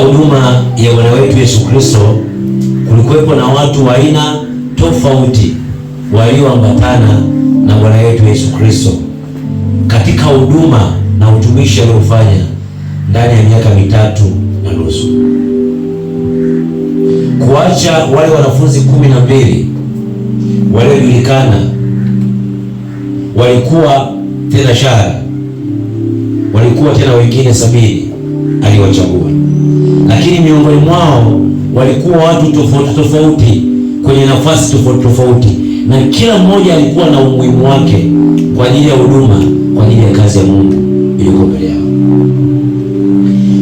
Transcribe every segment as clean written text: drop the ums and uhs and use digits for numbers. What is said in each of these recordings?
huduma ya Bwana wetu Yesu Kristo kulikuwepo na watu wa aina tofauti walioambatana na Bwana wetu Yesu Kristo katika huduma na utumishi aliofanya ndani ya miaka 3.5. Kuacha wale wanafunzi 12 waliojulikana, walikuwa tena shahara, walikuwa tena wengine 70 aliwachagua, lakini miongoni mwao walikuwa watu tofauti tofauti kwenye nafasi tofauti tofauti, na kila mmoja alikuwa na umuhimu wake kwa ajili ya huduma, kwa ajili ya kazi ya Mungu iliyoko mbele yao.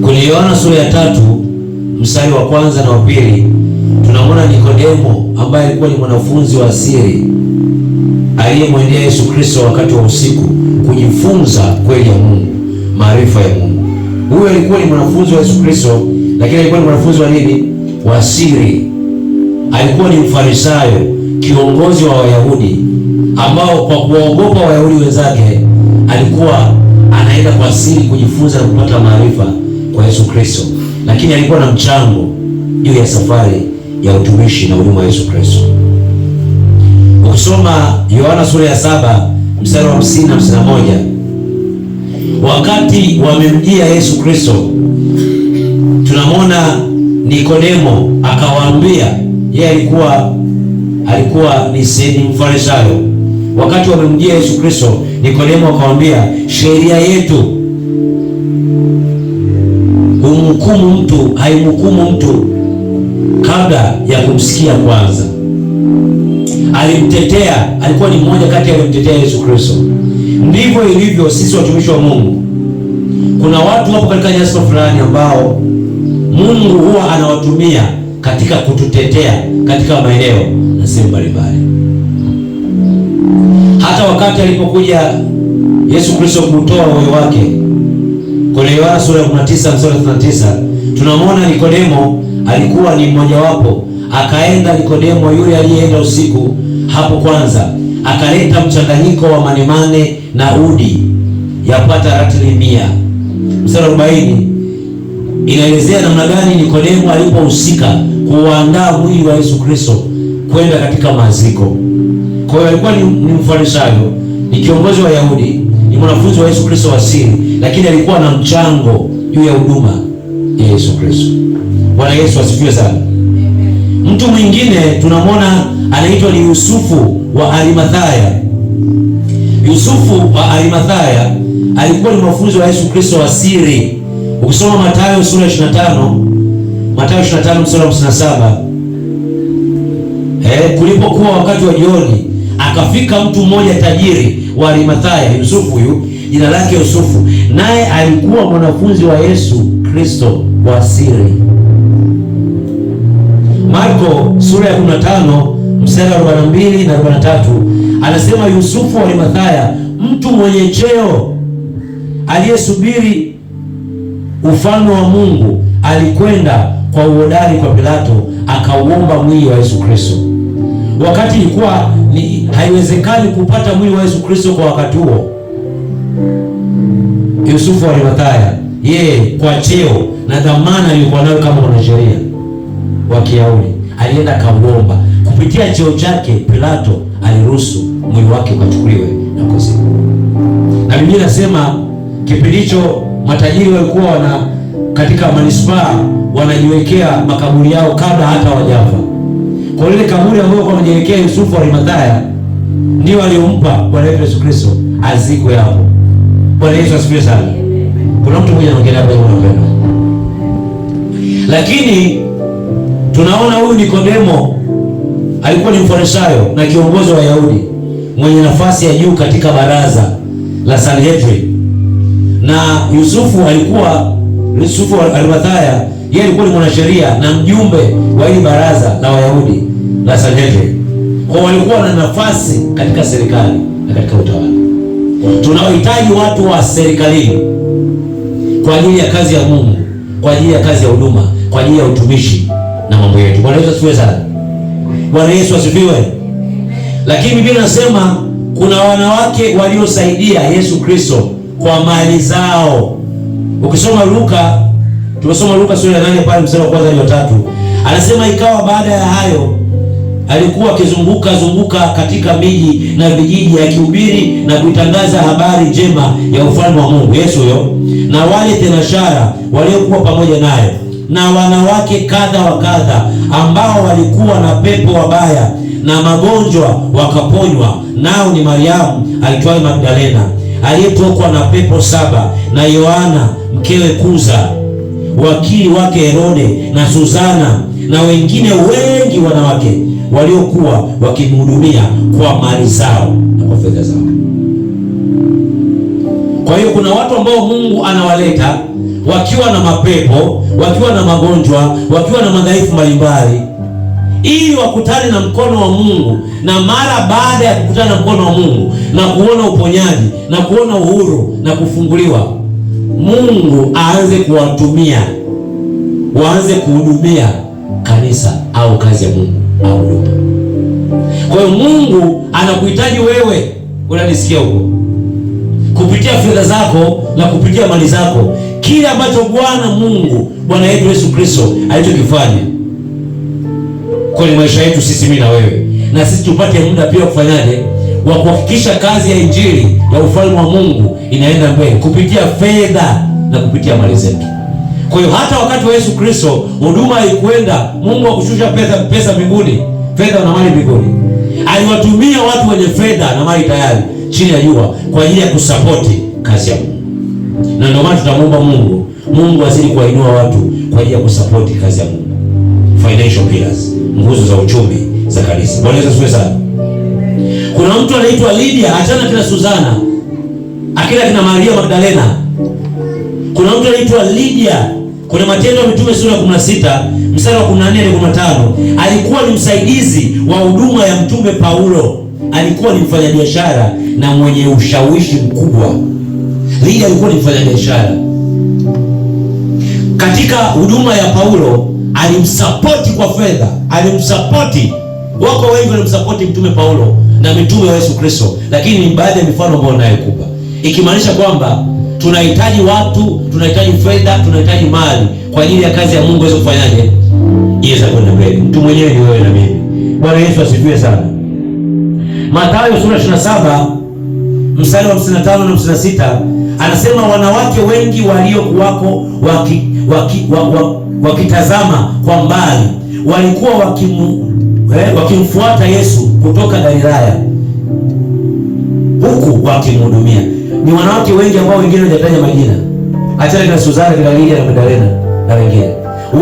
Kwenye Yohana sura ya 3 mstari wa 1 na wa 2 tunamwona Nikodemo ambaye alikuwa ni mwanafunzi wa asiri aliyemwendea Yesu Kristo wakati wa usiku kujifunza kweli ya Mungu, maarifa ya Mungu. Huyu alikuwa ni mwanafunzi wa Yesu Kristo, lakini alikuwa ni mwanafunzi wa nini? Wa asiri. Alikuwa ni Mfarisayo, kiongozi wa Wayahudi ambao kwa kuogopa Wayahudi wenzake alikuwa anaenda kwa siri kujifunza na kupata maarifa kwa Yesu Kristo, lakini alikuwa na mchango juu ya safari ya utumishi na huduma wa Yesu Kristo. Ukisoma Yohana sura ya 7 mstari wa 50 na 51, wakati wamemjia Yesu Kristo, tunamwona Nikodemo akawaambia, yeye alikuwa ni Mfarisayo. Wakati wamemjia Yesu Kristo, Nikodemo akawaambia, sheria yetu haimhukumu mtu kabla ya kumsikia kwanza. Alimtetea, alikuwa ni mmoja kati ya alimtetea Yesu Kristo. Ndivyo ilivyo sisi watumishi wa Mungu. Kuna watu hapo katika nyanja fulani ambao Mungu huwa anawatumia katika kututetea katika maeneo na sehemu mbalimbali. Hata wakati alipokuja Yesu Kristo kutoa uhai wake, kwenye Yohana sura ya 19 mstari 39, tunamwona Nikodemo alikuwa ni mmoja wapo. Akaenda Nikodemo yule aliyeenda usiku hapo kwanza, akaleta mchanganyiko wa manemane na udi yapata ratili 100. Mstari 40 inaelezea namna gani Nikodemo alipohusika kuandaa mwili wa Yesu Kristo kwenda katika maziko. Kwa hiyo alikuwa ni Mfarisayo, ni kiongozi wa Wayahudi, ni mwanafunzi wa Yesu Kristo wa siri, lakini alikuwa na mchango juu ya huduma ya Yesu Kristo. Bwana Yesu asifiwe sana. Mtu mwingine tunamwona anaitwa ni Yusufu wa Arimathaya. Yusufu wa Arimathaya alikuwa ni mwanafunzi wa Yesu Kristo wa siri. Ukisoma Mathayo sura ya 25, Mathayo 25 mstari wa 57, kulipokuwa wakati wa jioni, akafika mtu mmoja tajiri wa Arimathaya, Yusufu huyu, jina lake Yusufu, naye alikuwa mwanafunzi wa Yesu Kristo wa siri. Marko sura ya 15 mstari wa 42 na 43 anasema Yusufu wa Arimathaya, mtu mwenye cheo aliyesubiri ufalme wa Mungu, alikwenda kwa uhodari kwa Pilato akauomba mwili wa Yesu Kristo. Wakati ilikuwa haiwezekani kupata mwili wa Yesu Kristo kwa wakati huo, Yusufu wa Arimathaya, yeye kwa cheo na dhamana aliyokuwa nayo kama mwanasheria wa Kiyahudi, alienda kauomba. Kupitia cheo chake Pilato aliruhusu mwili wake ukachukuliwe na kuzikwa. Na Biblia inasema kipindi hicho matajiri walikuwa katika manispaa wanajiwekea makaburi yao kabla hata hawajafa. Kwa ile kaburi ambayo kwa anajiwekea Yusufu wa Arimathaya ndio aliyompa Bwana Yesu Kristo azikwe hapo. Bwana Yesu asifiwe sana. Kuna mtu mmoja anaongelea hapo unapenda. Lakini tunaona huyu Nikodemo alikuwa ni Mfarisayo na kiongozi wa Wayahudi mwenye nafasi ya juu katika baraza la Sanhedrin. Na Yusufu wa Arimathaya, yeye alikuwa ni mwanasheria na mjumbe wa hili baraza la Wayahudi la Sanhedrin. Kwa walikuwa na nafasi katika serikali na katika utawala. Tunawahitaji watu wa serikalini kwa ajili ya kazi ya Mungu, kwa ajili ya kazi ya huduma, kwa ajili ya utumishi na mambo yetu. Bwana Yesu asifiwe sana. Bwana Yesu asifiwe. Lakini Biblia inasema kuna wanawake waliosaidia Yesu Kristo kwa mali zao. Ukisoma Luka Tumesoma Luka sura ya 8 pale mstari wa kwanza hadi wa 3. Anasema ikawa baada ya hayo alikuwa akizunguka katika miji na vijiji akihubiri na kuitangaza habari njema ya ufalme wa Mungu. Yesu huyo na wale tenashara waliokuwa pamoja naye na wanawake kadha wa kadha ambao walikuwa na pepo wabaya na magonjwa wakaponywa. Nao ni Mariamu aitwaye Magdalena aliyetokwa na pepo 7 na Yohana mkewe Kuza, wakili wake Herode, na Suzana na wengine wengi wanawake waliokuwa wakimhudumia kwa mali zao na kwa fedha zao. Kwa hiyo kuna watu ambao Mungu anawaleta wakiwa na mapepo, wakiwa na magonjwa, wakiwa na madhaifu mbalimbali, ili wakutane na mkono wa Mungu. Na mara baada ya kukutana na mkono wa Mungu na kuona uponyaji na kuona uhuru na kufunguliwa, Mungu aanze kuwatumia, waanze kuhudumia kanisa au kazi ya Mungu au huduma. Kwa hiyo Mungu anakuhitaji wewe, unanisikia huko, kupitia fedha zako na kupitia mali zako, kile ambacho Bwana yetu Yesu Kristo alichokifanya kwenye maisha yetu sisi, mimi na wewe, na sisi tupate muda pia kufanyaje, wa kuhakikisha kazi ya injili ya ufalme wa Mungu inaenda mbele kupitia fedha na kupitia mali zetu. Kwa hiyo hata wakati wa Yesu Kristo huduma haikwenda Mungu akushusha pesa mbinguni, fedha na mali mbinguni. Aliwatumia watu wenye fedha na mali tayari chini ya jua kwa ajili ya kusapoti kazi ya Mungu. Na ndio maana tutamwomba Mungu azidi kuwainua watu kwa ajili ya kusapoti kazi ya Mungu. Financial pillars, nguzo za uchumi za kanisa. Bwana Yesu asifiwe sana. Kuna mtu anaitwa Lydia, achana kina Suzana, akila kina Maria Magdalena. Kuna mtu anaitwa Lydia, kuna Matendo ya Mitume sura ya 16 mstari wa 14 hadi 15. Alikuwa ni msaidizi wa huduma ya mtume Paulo. Alikuwa ni mfanyabiashara na mwenye ushawishi mkubwa. Lydia alikuwa ni mfanyabiashara. Katika huduma ya Paulo alimsapoti kwa fedha, alimsapoti. Wako wengi walimsapoti mtume Paulo na mitume wa Yesu Kristo, lakini ni baadhi ya mifano ambayo nayokupa, ikimaanisha kwamba tunahitaji watu, tunahitaji fedha, tunahitaji mali kwa ajili ya kazi ya Mungu iweze kufanyaje, iweze kwenda mbele. Mtu mwenyewe ni wewe na mimi. Bwana Yesu asifiwe sana. Mathayo sura 27 mstari wa 55 na 56 anasema, wanawake wengi waliokuwako wakitazama kwa mbali walikuwa wakimfuata Yesu kutoka Galilaya, huku wakimhudumia. Ni wanawake wengi ambao wengine hawajataja majina. Achana na Suzana, na Lydia na Magdalena na wengine.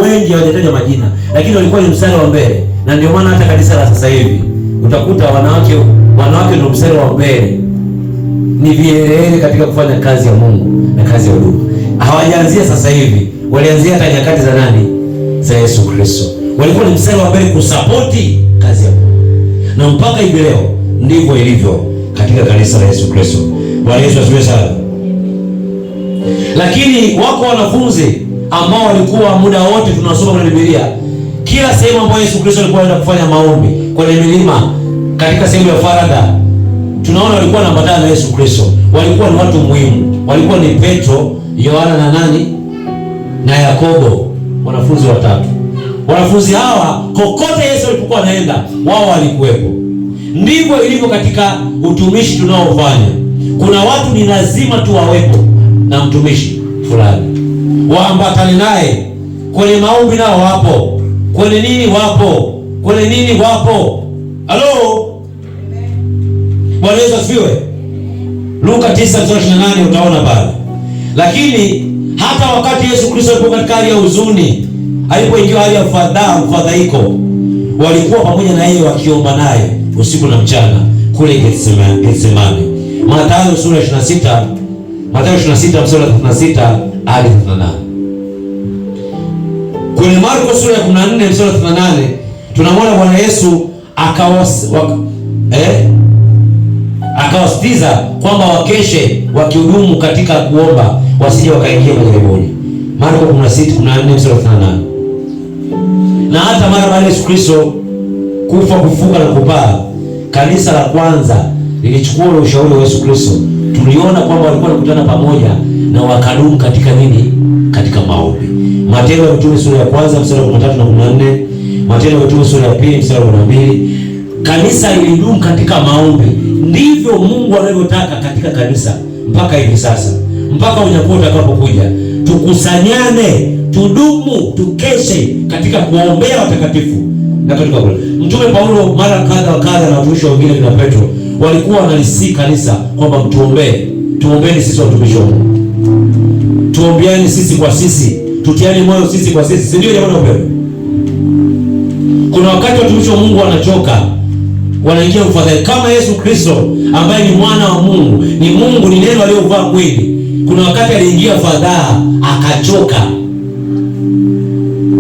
Wengi hawajataja majina, lakini walikuwa ni mstari wa mbele. Na ndio maana hata kanisa la sasa hivi utakuta wanawake ndio mstari wa mbele. Ni vielele katika kufanya kazi ya Mungu na kazi ya huduma. Hawajaanzia sasa hivi, walianzia hata nyakati za nani? Za Yesu Kristo. Walikuwa ni mstari wa mbele kusapoti kazi ya Mungu. Na mpaka hivi leo ndivyo ilivyo katika kanisa la Yesu Kristo. Bwana Yesu asifiwe sana. Lakini wako wanafunzi ambao walikuwa muda wote tunasoma kwenye Biblia, kila sehemu ambayo Yesu Kristo alikuwa anaenda kufanya maombi, kwenye milima, katika sehemu ya faragha, tunaona walikuwa wanaambatana na Yesu Kristo. Walikuwa ni watu muhimu. Walikuwa ni Petro, Yohana na nani? Na Yakobo, wanafunzi watatu. Wanafunzi hawa kokote Yesu alipokuwa anaenda, wao walikuwepo. Ndivyo ilivyo katika utumishi tunaofanya. Kuna watu ni lazima tu wawepo na mtumishi fulani, waambatane naye kwenye maombi, nao wapo kwenye nini, wapo. Halo, Bwana Yesu asifiwe. Luka 9:28 utaona pale. Lakini hata wakati Yesu Kristo alipokuwa katika hali ya huzuni, alipoingia hali ya fadhaiko, walikuwa pamoja na yeye wakiomba naye usiku na mchana kule Getsemani. Mathayo sura 26, Mathayo 26 mstari wa 36 hadi 38. Kwenye Marko sura ya 14 mstari wa 38 tunamwona Bwana Yesu akawasitiza kwamba wakeshe wakihudumu katika kuomba, wasije wakaingia majaribuni. Marko 16:14 mstari wa 38. Na hata mara baada ya Yesu Kristo kufa, kufuka na kupaa, kanisa la kwanza lilichukua ule ushauri wa Yesu Kristo. Tuliona kwamba walikuwa wanakutana pamoja na wakadumu katika nini? katika maombi. Matendo ya Mitume sura ya kwanza mstari wa 13 na 14, Matendo ya Mitume sura ya pili mstari wa 12. Kanisa lilidumu katika maombi. Ndivyo Mungu anavyotaka katika kanisa mpaka hivi sasa, mpaka unyakuo utakapokuja. Tukusanyane, tudumu, tukeshe katika kuombea watakatifu na katika kule. Mtume Paulo mara kadha wa kadha na watumishi wengine kina Petro walikuwa wanalisii kanisa kwamba mtuombee. Tuombeeni sisi watumishi wa Mungu. Tuombeeni sisi kwa sisi. Tutiani moyo sisi kwa sisi. Si ndio jamani wapendwa? Kuna wakati watumishi wa Mungu wanachoka, wanaingia ufadhaili kama Yesu Kristo ambaye ni mwana wa Mungu, ni Mungu, ni neno aliyovaa mwili. Kuna wakati aliingia fadhaa akachoka.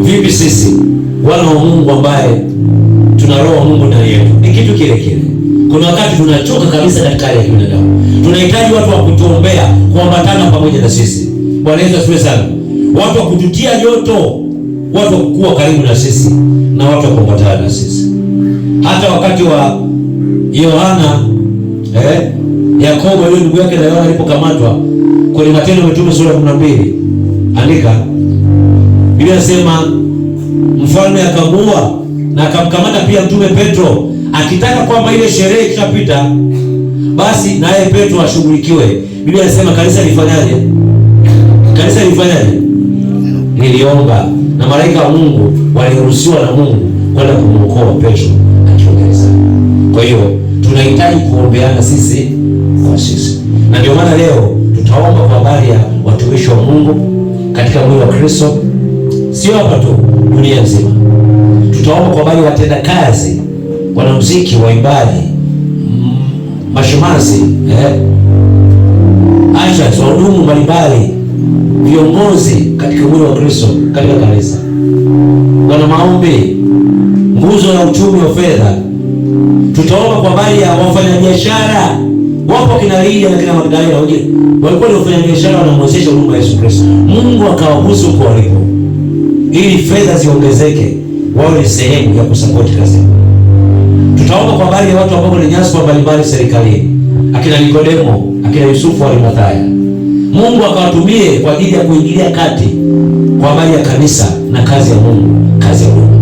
Vipi sisi wana wa Mungu ambaye tuna roho wa Mungu ndani yetu? Ni kitu kile kile. Kuna wakati tunachoka kabisa katika hali ya kibinadamu. Tunahitaji watu wa kutuombea, kuambatana pamoja na sisi. Bwana Yesu asifiwe sana. Watu wa kututia joto, watu wa kuwa karibu na sisi na watu wa kuambatana na sisi. Hata wakati wa Yohana Yakobo yule ndugu yake na Yohana alipokamatwa kwenye Matendo ya Mitume sura ya 12, andika Biblia inasema mfalme akamuua na akamkamata pia mtume Petro, akitaka kwamba ile sherehe ikishapita basi naye Petro ashughulikiwe. Biblia inasema kanisa lifanyaje? Kanisa lifanyaje? Niliomba na malaika wa Mungu waliruhusiwa na Mungu kwenda kumuokoa Petro akiwa gerezani. Kwa hiyo tunahitaji kuombeana sisi kwa sisi, na ndio maana leo tutaomba kwa habari ya watumishi wa Mungu katika mwili wa Kristo, sio hapa tu, dunia nzima. Tutaomba kwa habari ya watenda kazi, wanamuziki, waimbaji, mashemasi, ushers, wahudumu mbalimbali, viongozi katika mwili wa Kristo katika kanisa, wana maombi, nguzo ya uchumi wa fedha. Tutaomba kwa habari ya wafanyabiashara. Wapo kina Lydia na kina Magdalena wengine walikuwa ni wafanyabiashara wanamwezesha huduma ya Yesu Kristo. Mungu akawagusa huko walipo ili fedha ziongezeke, wao ni sehemu ya kusapoti kazi. Tutaomba kwa habari ya watu ambao ni nyaswa mbalimbali serikalini, akina Nikodemo, akina Yusufu wa Arimathaya. Mungu akawatumie kwa ajili ya kuingilia kati kwa habari ya kanisa na kazi ya Mungu, kazi ya Mungu.